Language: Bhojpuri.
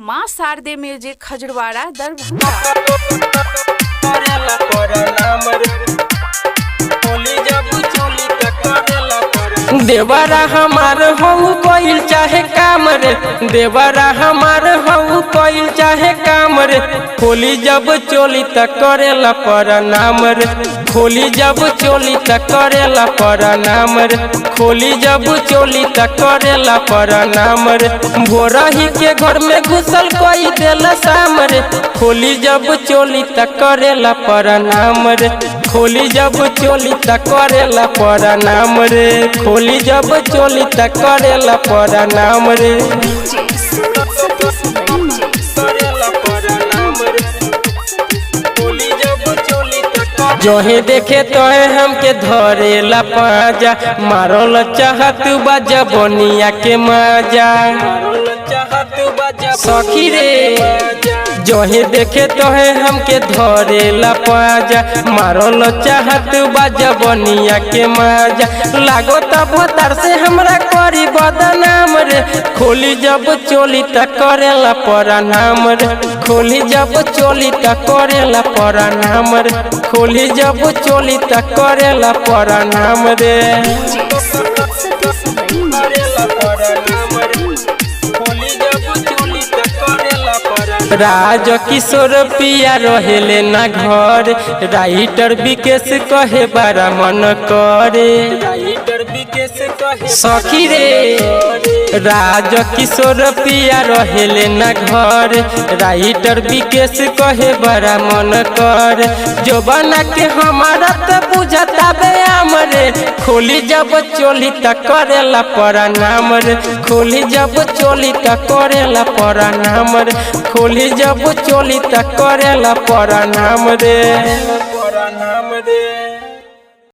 माँ शारदे म्यूजिक खजरवाड़ा दरभंगा। देवरा हमार हऊ कोइल चाहे काम रे, देवरा हमार हऊ कोइल चाहे काम रे। खोली जब चोली त करेला प्रणाम रे, खोली जब चोली त करेला प्रणाम रे, खोली जब चोली त करेला प्रणाम रे। भोरही के घर में घुसल कोई देला शाम रे, खोली जब चोली त करेला प्रणाम रे, खोली जब चोली त करेला प्रणाम रे, खोली जब चोली त करेला प्रणाम रे। जोहे देखे तोहे हमके धरेला पाजा, मारल चाहत बाजा बनिया के मजा सखी रे। जोहे देखे तोहे हमके धरेला पाजा, मारल चाहत बाजा बनिया के मजा। लागो तब तार से हमरा करी बदनाम रे, खोली जब चोली त करेला प्रणाम रे, खोली जब चोली त करेला प्रणाम रे, खोली जब चोली त करेला प्रणाम रे। राज किशोर पिया रहेले ना घर, राइटर विकेश कहे बड़ा मन करे सखी रे। राज किशोर पिया रहेले ना घर, राइटर विकेश कहे बड़ा मन कर। जो बना के हमारा त बुझता बेआम रे, खोली जब चोली त करेला प्रणाम रे, खोली जब चोली त करेला प्रणाम रे, खोली जब चोली त करेला प्रणाम रे।